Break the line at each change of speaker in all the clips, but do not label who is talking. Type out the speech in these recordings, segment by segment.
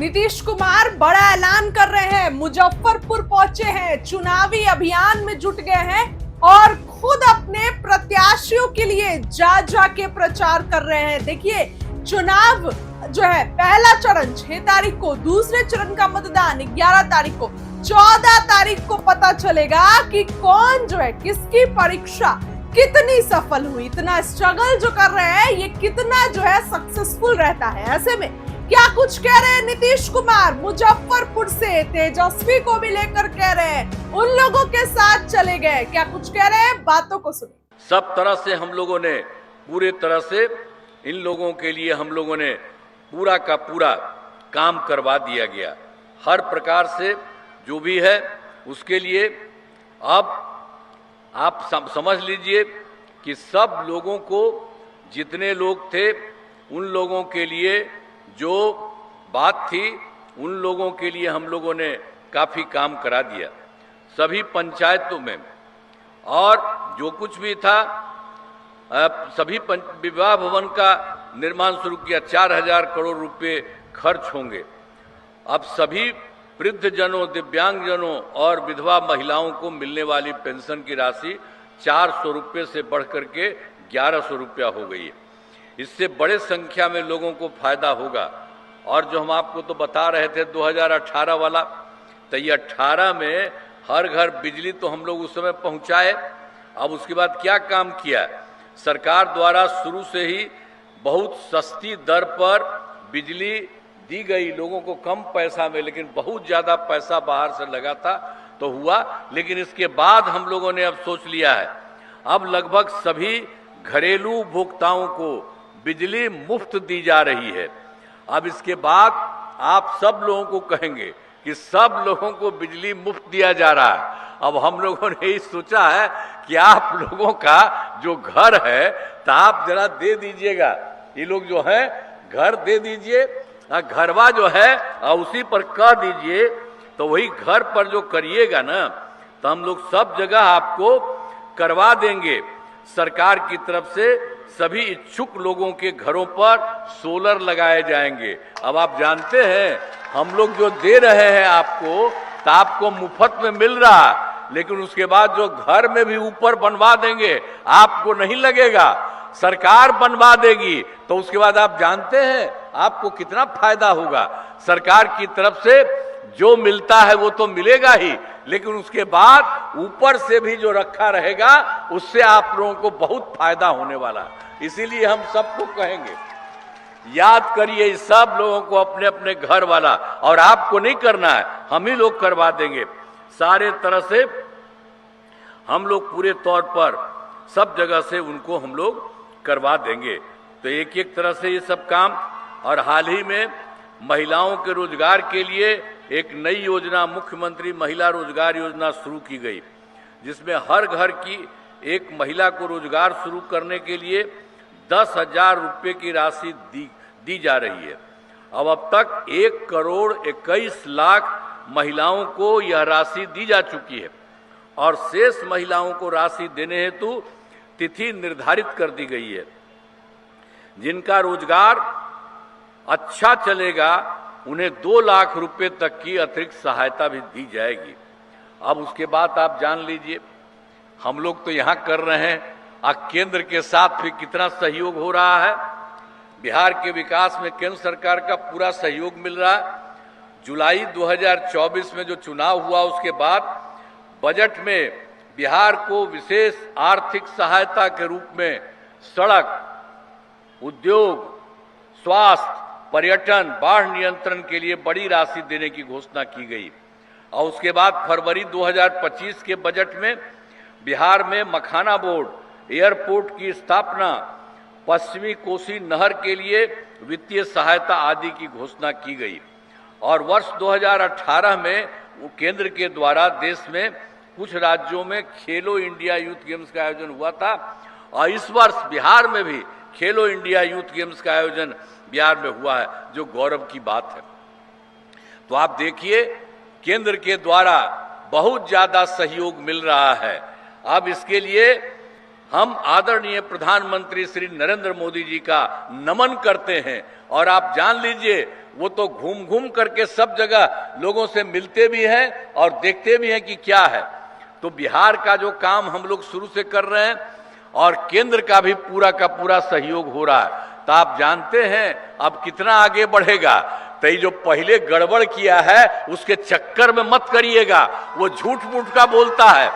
नीतीश कुमार बड़ा ऐलान कर रहे हैं, मुजफ्फरपुर पहुंचे हैं, चुनावी अभियान में जुट गए हैं और खुद अपने प्रत्याशियों के लिए जा जाके प्रचार कर रहे हैं। देखिए, चुनाव जो है पहला चरण 6 तारीख को, दूसरे चरण का मतदान 11 तारीख को, 14 तारीख को पता चलेगा कि कौन जो है किसकी परीक्षा कितनी सफल हुई। इतना स्ट्रगल जो कर रहे हैं ये कितना जो है सक्सेसफुल रहता है। ऐसे में क्या कुछ कह रहे हैं नीतीश कुमार, मुजफ्फरपुर से तेजस्वी को भी लेकर कह रहे हैं, उन लोगों के साथ चले गए, क्या कुछ कह रहे हैं, बातों को सुनिए।
सब तरह से हम लोगों ने पूरे तरह से इन लोगों के लिए हम लोगों ने पूरा का पूरा काम करवा दिया गया। हर प्रकार से जो भी है उसके लिए अब आप समझ लीजिए कि सब लोगों को, जितने लोग थे उन लोगों के लिए जो बात थी उन लोगों के लिए हम लोगों ने काफ़ी काम करा दिया। सभी पंचायतों में और जो कुछ भी था सभी विवाह भवन का निर्माण शुरू किया। 4000 करोड़ रुपए खर्च होंगे। अब सभी वृद्धजनों, दिव्यांगजनों और विधवा महिलाओं को मिलने वाली पेंशन की राशि 400 रुपये से बढ़कर के 1100 रुपया हो गई है। इससे बड़े संख्या में लोगों को फायदा होगा। और जो हम आपको तो बता रहे थे 2018 वाला, तो ये 18 में हर घर बिजली तो हम लोग उस समय पहुंचाए। अब उसके बाद क्या काम किया, सरकार द्वारा शुरू से ही बहुत सस्ती दर पर बिजली दी गई लोगों को, कम पैसा में, लेकिन बहुत ज़्यादा पैसा बाहर से लगा था तो हुआ। लेकिन इसके बाद हम लोगों ने अब सोच लिया है, अब लगभग सभी घरेलू उपभोक्ताओं को बिजली मुफ्त दी जा रही है। अब इसके बाद आप सब लोगों को कहेंगे कि सब लोगों को बिजली मुफ्त दिया जा रहा है। अब हम लोगों ने यही सोचा है कि आप लोगों का जो घर है तो आप जरा दे दीजिएगा, ये लोग जो है घर दे दीजिए, घरवा जो है उसी पर कह दीजिए, तो वही घर पर जो करिएगा ना तो हम लोग सब जगह आपको करवा देंगे। सरकार की तरफ से सभी इच्छुक लोगों के घरों पर सोलर लगाए जाएंगे। अब आप जानते हैं हम लोग जो दे रहे हैं आपको, तो आपको मुफ्त में मिल रहा, लेकिन उसके बाद जो घर में भी ऊपर बनवा देंगे आपको नहीं लगेगा, सरकार बनवा देगी। तो उसके बाद आप जानते हैं आपको कितना फायदा होगा। सरकार की तरफ से जो मिलता है वो तो मिलेगा ही, लेकिन उसके बाद ऊपर से भी जो रखा रहेगा उससे आप लोगों को बहुत फायदा होने वाला। इसीलिए हम सबको कहेंगे, याद करिए सब लोगों को अपने अपने घर वाला, और आपको नहीं करना है, हम ही लोग करवा देंगे। सारे तरह से हम लोग पूरे तौर पर सब जगह से उनको हम लोग करवा देंगे। तो एक एक तरह से ये सब काम। और हाल ही में महिलाओं के रोजगार के लिए एक नई योजना, मुख्यमंत्री महिला रोजगार योजना शुरू की गई, जिसमें हर घर की एक महिला को रोजगार शुरू करने के लिए 10,000 रुपये की राशि दी जा रही है। अब तक 1,21,00,000 महिलाओं को यह राशि दी जा चुकी है और शेष महिलाओं को राशि देने हेतु तिथि निर्धारित कर दी गई है। जिनका रोजगार अच्छा चलेगा उन्हें 2 लाख रुपए तक की अतिरिक्त सहायता भी दी जाएगी। अब उसके बाद आप जान लीजिए, हम लोग तो यहाँ कर रहे हैं, केंद्र के साथ भी कितना सहयोग हो रहा है। बिहार के विकास में केंद्र सरकार का पूरा सहयोग मिल रहा है। जुलाई 2024 में जो चुनाव हुआ उसके बाद बजट में बिहार को विशेष आर्थिक सहायता के रूप में सड़क, उद्योग, स्वास्थ्य, पर्यटन, बाढ़ नियंत्रण के लिए बड़ी राशि देने की घोषणा की गई। और उसके बाद फरवरी 2025 के बजट में बिहार में मखाना बोर्ड, एयरपोर्ट की स्थापना, पश्चिमी कोसी नहर के लिए वित्तीय सहायता आदि की घोषणा की गई। और वर्ष 2018 में केंद्र के द्वारा देश में कुछ राज्यों में खेलो इंडिया यूथ गेम्स का आयोजन हुआ था, और इस वर्ष बिहार में भी खेलो इंडिया यूथ गेम्स का आयोजन बिहार में हुआ है, जो गौरव की बात है। तो आप देखिए केंद्र के द्वारा बहुत ज्यादा सहयोग मिल रहा है। अब इसके लिए हम आदरणीय प्रधानमंत्री श्री नरेंद्र मोदी जी का नमन करते हैं। और आप जान लीजिए, वो तो घूम घूम करके सब जगह लोगों से मिलते भी हैं और देखते भी हैं कि क्या है। तो बिहार का जो काम हम लोग शुरू से कर रहे हैं और केंद्र का भी पूरा का पूरा सहयोग हो रहा है, तो आप जानते हैं अब कितना आगे बढ़ेगा। तो ये जो पहले गड़बड़ किया है उसके चक्कर में मत करिएगा, वो झूठ मूठ का बोलता है।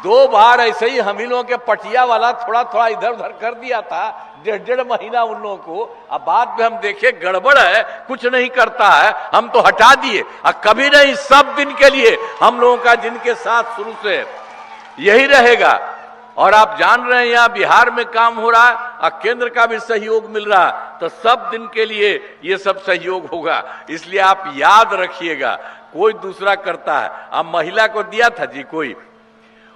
दो बार ऐसे ही हम ही लोगों के पटिया वाला थोड़ा थोड़ा इधर उधर कर दिया था, 1.5 महीना उन लोगों को। अब बाद में हम देखे गड़बड़ है, कुछ नहीं करता है, हम तो हटा दिए। और कभी नहीं, सब दिन के लिए हम लोगों का जिनके साथ शुरू से यही रहेगा। और आप जान रहे हैं यहाँ बिहार में काम हो रहा है और केंद्र का भी सहयोग मिल रहा है, तो सब दिन के लिए ये सब सहयोग होगा। इसलिए आप याद रखिएगा, कोई दूसरा करता है। अब महिला को दिया था जी कोई,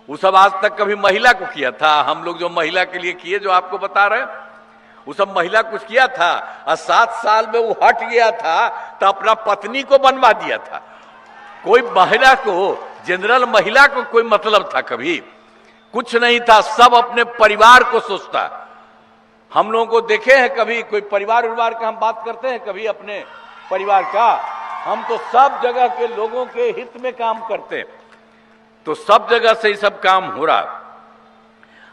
वो सब आज तक कभी महिला को किया था? हम लोग जो महिला के लिए किए, जो आपको बता रहे हैं, वो सब महिला कुछ किया था? और 7 साल में वो हट गया था तो अपना पत्नी को बनवा दिया था। कोई महिला को, जनरल महिला को कोई मतलब था? कभी कुछ नहीं था। सब अपने परिवार को सोचता। हम लोगों को देखे हैं कभी कोई परिवार का हम बात करते हैं कभी अपने परिवार का? हम तो सब जगह के लोगों के हित में काम करते हैं। तो सब जगह से ये सब काम हो रहा।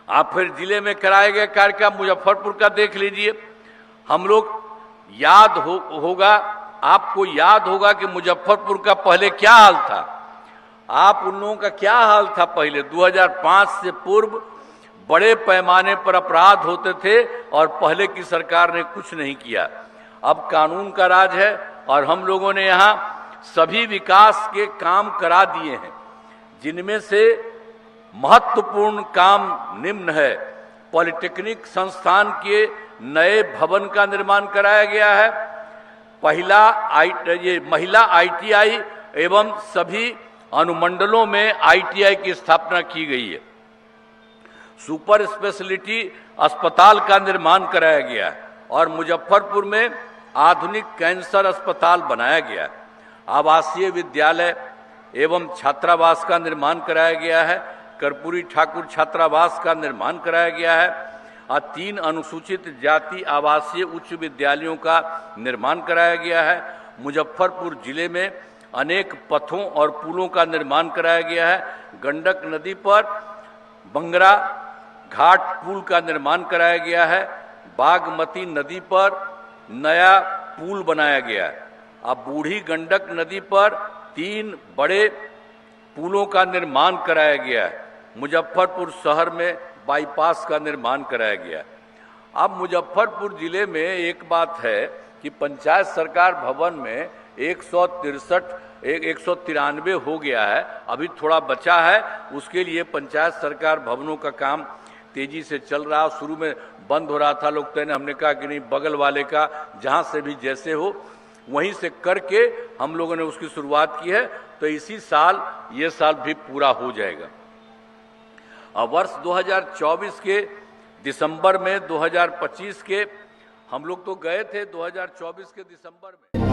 आप फिर जिले में कराए गए कार्यक्रम मुजफ्फरपुर का देख लीजिए। हम लोग होगा, आपको याद होगा कि मुजफ्फरपुर का पहले क्या हाल था। आप उन लोगों का क्या हाल था पहले? 2005 से पूर्व बड़े पैमाने पर अपराध होते थे और पहले की सरकार ने कुछ नहीं किया। अब कानून का राज है और हम लोगों ने यहाँ सभी विकास के काम करा दिए हैं, जिनमें से महत्वपूर्ण काम निम्न है। पॉलिटेक्निक संस्थान के नए भवन का निर्माण कराया गया है। महिला ITI एवं सभी अनुमंडलों में ITI की स्थापना की गई है। सुपर स्पेशलिटी अस्पताल का निर्माण कराया गया है और मुजफ्फरपुर में आधुनिक कैंसर अस्पताल बनाया गया है। आवासीय विद्यालय एवं छात्रावास का निर्माण कराया गया है। कर्पूरी ठाकुर छात्रावास का निर्माण कराया गया है और 3 अनुसूचित जाति आवासीय उच्च विद्यालयों का निर्माण कराया गया है। मुजफ्फरपुर जिले में अनेक पथों और पुलों का निर्माण कराया गया है। गंडक नदी पर बंगरा घाट पुल का निर्माण कराया गया है। बागमती नदी पर नया पुल बनाया गया है। अब बूढ़ी गंडक नदी पर 3 बड़े पुलों का निर्माण कराया गया है। मुजफ्फरपुर शहर में बाईपास का निर्माण कराया गया है। अब मुजफ्फरपुर जिले में एक बात है कि पंचायत सरकार भवन में 193 हो गया है, अभी थोड़ा बचा है। उसके लिए पंचायत सरकार भवनों का काम तेजी से चल रहा। शुरू में बंद हो रहा था, लोग कहने, हमने कहा कि नहीं, बगल वाले का जहां से भी जैसे हो वहीं से करके हम लोगों ने उसकी शुरुआत की है। तो इसी साल ये साल भी पूरा हो जाएगा। अब वर्ष 2024 के दिसंबर में 2025 के हम लोग तो गए थे 2024 के दिसंबर में।